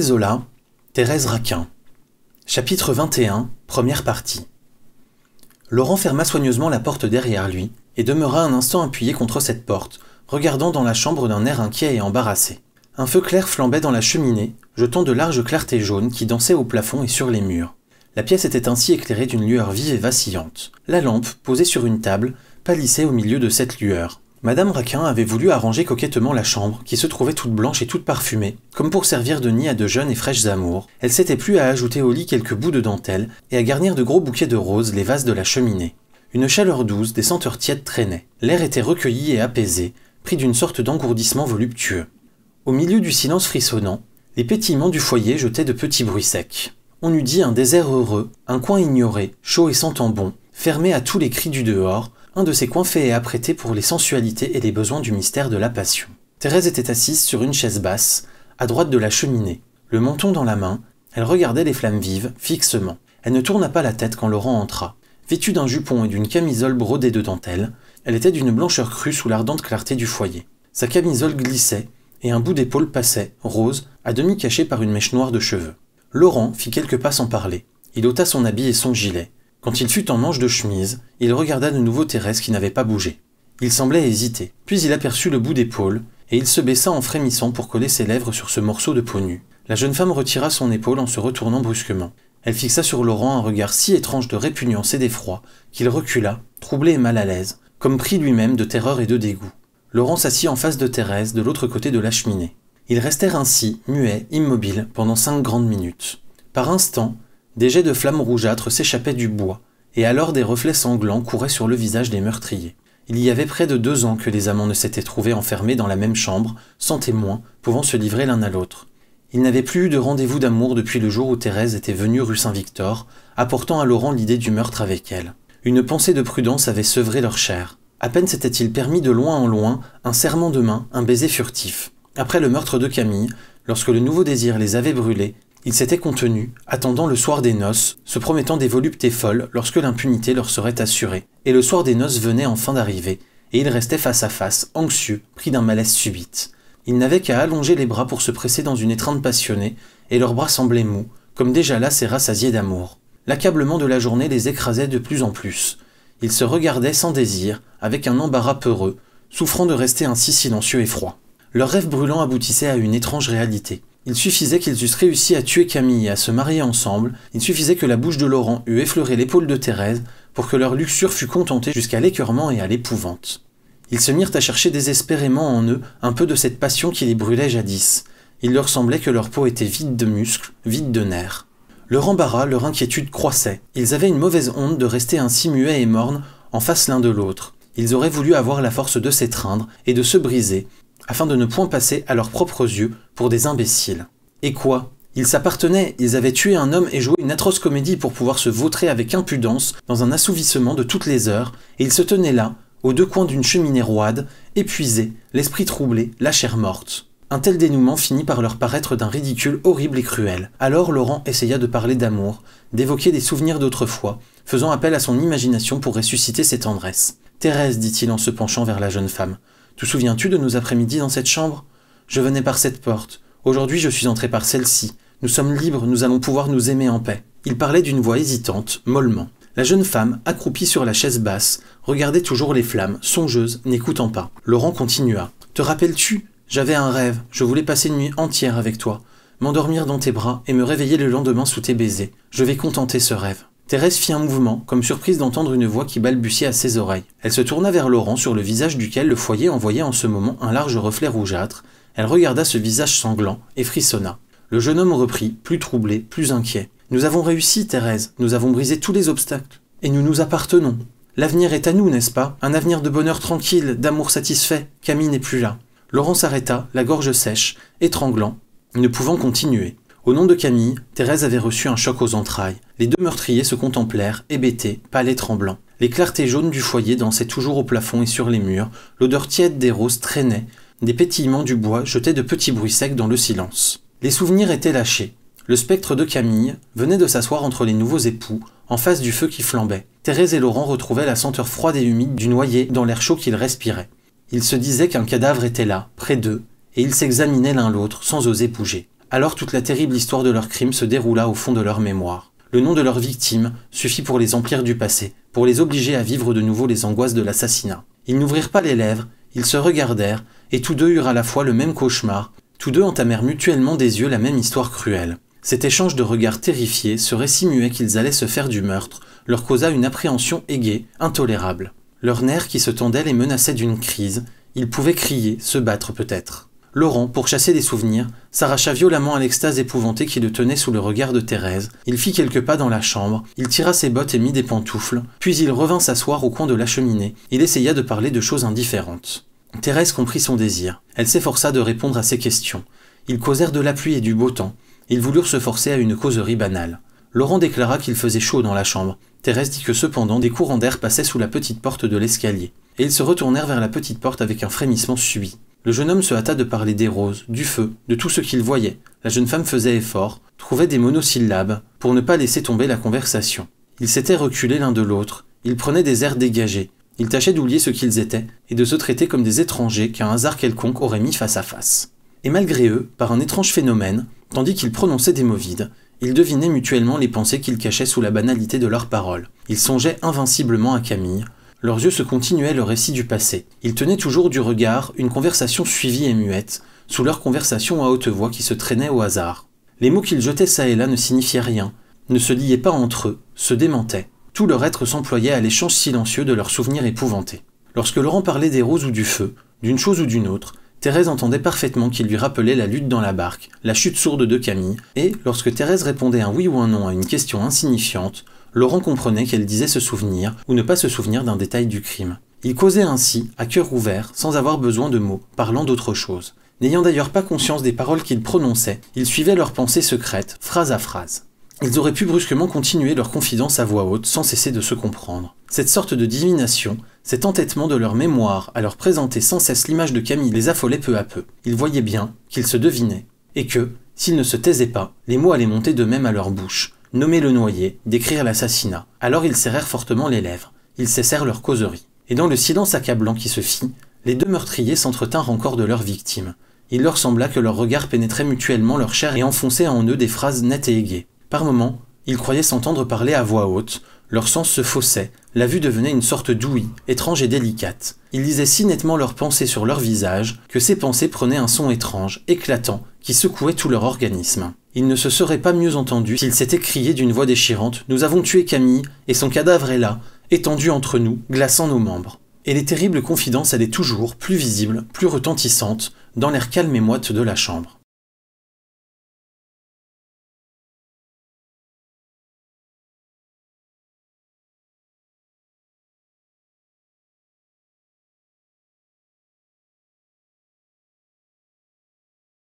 Zola, Thérèse Raquin. Chapitre 21, première partie. Laurent ferma soigneusement la porte derrière lui et demeura un instant appuyé contre cette porte, regardant dans la chambre d'un air inquiet et embarrassé. Un feu clair flambait dans la cheminée, jetant de larges clartés jaunes qui dansaient au plafond et sur les murs. La pièce était ainsi éclairée d'une lueur vive et vacillante. La lampe, posée sur une table, pâlissait au milieu de cette lueur. Madame Raquin avait voulu arranger coquettement la chambre, qui se trouvait toute blanche et toute parfumée, comme pour servir de nid à de jeunes et fraîches amours. Elle s'était plu à ajouter au lit quelques bouts de dentelle et à garnir de gros bouquets de roses les vases de la cheminée. Une chaleur douce, des senteurs tièdes traînaient. L'air était recueilli et apaisé, pris d'une sorte d'engourdissement voluptueux. Au milieu du silence frissonnant, les pétillements du foyer jetaient de petits bruits secs. On eût dit un désert heureux, un coin ignoré, chaud et sentant bon, fermé à tous les cris du dehors, un de ces coins faits et apprêtés pour les sensualités et les besoins du mystère de la passion. Thérèse était assise sur une chaise basse, à droite de la cheminée. Le menton dans la main, elle regardait les flammes vives, fixement. Elle ne tourna pas la tête quand Laurent entra. Vêtue d'un jupon et d'une camisole brodée de dentelle, elle était d'une blancheur crue sous l'ardente clarté du foyer. Sa camisole glissait, et un bout d'épaule passait, rose, à demi caché par une mèche noire de cheveux. Laurent fit quelques pas sans parler. Il ôta son habit et son gilet. Quand il fut en manche de chemise, il regarda de nouveau Thérèse qui n'avait pas bougé. Il semblait hésiter, puis il aperçut le bout d'épaule, et il se baissa en frémissant pour coller ses lèvres sur ce morceau de peau nue. La jeune femme retira son épaule en se retournant brusquement. Elle fixa sur Laurent un regard si étrange de répugnance et d'effroi, qu'il recula, troublé et mal à l'aise, comme pris lui-même de terreur et de dégoût. Laurent s'assit en face de Thérèse, de l'autre côté de la cheminée. Ils restèrent ainsi, muets, immobiles, pendant 5 grandes minutes. Par instants, des jets de flammes rougeâtres s'échappaient du bois, et alors des reflets sanglants couraient sur le visage des meurtriers. Il y avait près de 2 ans que les amants ne s'étaient trouvés enfermés dans la même chambre, sans témoins, pouvant se livrer l'un à l'autre. Ils n'avaient plus eu de rendez-vous d'amour depuis le jour où Thérèse était venue rue Saint-Victor, apportant à Laurent l'idée du meurtre avec elle. Une pensée de prudence avait sevré leur chair. À peine s'était-il permis de loin en loin un serrement de main, un baiser furtif. Après le meurtre de Camille, lorsque le nouveau désir les avait brûlés, ils s'étaient contenus, attendant le soir des noces, se promettant des voluptés folles lorsque l'impunité leur serait assurée. Et le soir des noces venait enfin d'arriver, et ils restaient face à face, anxieux, pris d'un malaise subite. Ils n'avaient qu'à allonger les bras pour se presser dans une étreinte passionnée, et leurs bras semblaient mous, comme déjà las et rassasiés d'amour. L'accablement de la journée les écrasait de plus en plus. Ils se regardaient sans désir, avec un embarras peureux, souffrant de rester ainsi silencieux et froids. Leur rêve brûlant aboutissait à une étrange réalité. Il suffisait qu'ils eussent réussi à tuer Camille et à se marier ensemble, il suffisait que la bouche de Laurent eût effleuré l'épaule de Thérèse pour que leur luxure fût contentée jusqu'à l'écœurement et à l'épouvante. Ils se mirent à chercher désespérément en eux un peu de cette passion qui les brûlait jadis. Il leur semblait que leur peau était vide de muscles, vide de nerfs. Leur embarras, leur inquiétude croissaient. Ils avaient une mauvaise honte de rester ainsi muets et mornes en face l'un de l'autre. Ils auraient voulu avoir la force de s'étreindre et de se briser, afin de ne point passer à leurs propres yeux pour des imbéciles. Et quoi ? Ils s'appartenaient, ils avaient tué un homme et joué une atroce comédie pour pouvoir se vautrer avec impudence dans un assouvissement de toutes les heures, et ils se tenaient là, aux 2 coins d'une cheminée roide, épuisés, l'esprit troublé, la chair morte. Un tel dénouement finit par leur paraître d'un ridicule horrible et cruel. Alors Laurent essaya de parler d'amour, d'évoquer des souvenirs d'autrefois, faisant appel à son imagination pour ressusciter ses tendresses. « Thérèse, dit-il en se penchant vers la jeune femme, te souviens-tu de nos après-midi dans cette chambre ? Je venais par cette porte. Aujourd'hui, je suis entré par celle-ci. Nous sommes libres, nous allons pouvoir nous aimer en paix. » Il parlait d'une voix hésitante, mollement. La jeune femme, accroupie sur la chaise basse, regardait toujours les flammes, songeuse, n'écoutant pas. Laurent continua. « Te rappelles-tu ? J'avais un rêve. Je voulais passer une nuit entière avec toi, m'endormir dans tes bras et me réveiller le lendemain sous tes baisers. Je vais contenter ce rêve. » Thérèse fit un mouvement, comme surprise d'entendre une voix qui balbutiait à ses oreilles. Elle se tourna vers Laurent, sur le visage duquel le foyer envoyait en ce moment un large reflet rougeâtre. Elle regarda ce visage sanglant et frissonna. Le jeune homme reprit, plus troublé, plus inquiet. « Nous avons réussi, Thérèse, nous avons brisé tous les obstacles. Et nous nous appartenons. L'avenir est à nous, n'est-ce pas? Un avenir de bonheur tranquille, d'amour satisfait. Camille n'est plus là. » Laurent s'arrêta, la gorge sèche, étranglant, ne pouvant continuer. Au nom de Camille, Thérèse avait reçu un choc aux entrailles. Les 2 meurtriers se contemplèrent, hébétés, pâles et tremblants. Les clartés jaunes du foyer dansaient toujours au plafond et sur les murs, l'odeur tiède des roses traînait, des pétillements du bois jetaient de petits bruits secs dans le silence. Les souvenirs étaient lâchés. Le spectre de Camille venait de s'asseoir entre les nouveaux époux, en face du feu qui flambait. Thérèse et Laurent retrouvaient la senteur froide et humide du noyer dans l'air chaud qu'ils respiraient. Ils se disaient qu'un cadavre était là, près d'eux, et ils s'examinaient l'un l'autre sans oser bouger. Alors toute la terrible histoire de leur crime se déroula au fond de leur mémoire. Le nom de leur victime suffit pour les emplir du passé, pour les obliger à vivre de nouveau les angoisses de l'assassinat. Ils n'ouvrirent pas les lèvres, ils se regardèrent, et tous deux eurent à la fois le même cauchemar, tous deux entamèrent mutuellement des yeux la même histoire cruelle. Cet échange de regards terrifiés, ce récit muet qu'ils allaient se faire du meurtre, leur causa une appréhension aiguë, intolérable. Leurs nerfs qui se tendaient les menaçaient d'une crise, ils pouvaient crier, se battre peut-être. Laurent, pour chasser les souvenirs, s'arracha violemment à l'extase épouvantée qui le tenait sous le regard de Thérèse. Il fit quelques pas dans la chambre, il tira ses bottes et mit des pantoufles, puis il revint s'asseoir au coin de la cheminée. Il essaya de parler de choses indifférentes. Thérèse comprit son désir. Elle s'efforça de répondre à ses questions. Ils causèrent de la pluie et du beau temps. Ils voulurent se forcer à une causerie banale. Laurent déclara qu'il faisait chaud dans la chambre. Thérèse dit que cependant des courants d'air passaient sous la petite porte de l'escalier. Et ils se retournèrent vers la petite porte avec un frémissement subit. Le jeune homme se hâta de parler des roses, du feu, de tout ce qu'il voyait. La jeune femme faisait effort, trouvait des monosyllabes, pour ne pas laisser tomber la conversation. Ils s'étaient reculés l'un de l'autre, ils prenaient des airs dégagés, ils tâchaient d'oublier ce qu'ils étaient, et de se traiter comme des étrangers qu'un hasard quelconque aurait mis face à face. Et malgré eux, par un étrange phénomène, tandis qu'ils prononçaient des mots vides, ils devinaient mutuellement les pensées qu'ils cachaient sous la banalité de leurs paroles. Ils songeaient invinciblement à Camille. Leurs yeux se continuaient le récit du passé. Ils tenaient toujours du regard une conversation suivie et muette, sous leur conversation à haute voix qui se traînait au hasard. Les mots qu'ils jetaient çà et là ne signifiaient rien, ne se liaient pas entre eux, se démentaient. Tout leur être s'employait à l'échange silencieux de leurs souvenirs épouvantés. Lorsque Laurent parlait des roses ou du feu, d'une chose ou d'une autre, Thérèse entendait parfaitement qu'il lui rappelait la lutte dans la barque, la chute sourde de Camille, et, lorsque Thérèse répondait un oui ou un non à une question insignifiante, Laurent comprenait qu'elle disait se souvenir ou ne pas se souvenir d'un détail du crime. Il causait ainsi, à cœur ouvert, sans avoir besoin de mots, parlant d'autre chose. N'ayant d'ailleurs pas conscience des paroles qu'ils prononçaient, ils suivaient leurs pensées secrètes, phrase à phrase. Ils auraient pu brusquement continuer leur confidence à voix haute sans cesser de se comprendre. Cette sorte de divination, cet entêtement de leur mémoire à leur présenter sans cesse l'image de Camille les affolait peu à peu. Ils voyaient bien qu'ils se devinaient, et que, s'ils ne se taisaient pas, les mots allaient monter d'eux-mêmes à leur bouche, nommer le noyé, décrire l'assassinat. Alors ils serrèrent fortement les lèvres, ils cessèrent leur causerie. Et dans le silence accablant qui se fit, les deux meurtriers s'entretinrent encore de leurs victimes. Il leur sembla que leurs regards pénétraient mutuellement leur chair et enfonçaient en eux des phrases nettes et aiguës. Par moments, ils croyaient s'entendre parler à voix haute, leur sens se faussait, la vue devenait une sorte d'ouïe, étrange et délicate. Ils lisaient si nettement leurs pensées sur leur visage que ces pensées prenaient un son étrange, éclatant, qui secouait tout leur organisme. Ils ne se seraient pas mieux entendus s'ils s'étaient criés d'une voix déchirante « Nous avons tué Camille, et son cadavre est là, étendu entre nous, glaçant nos membres ». Et les terribles confidences allaient toujours, plus visibles, plus retentissantes, dans l'air calme et moite de la chambre.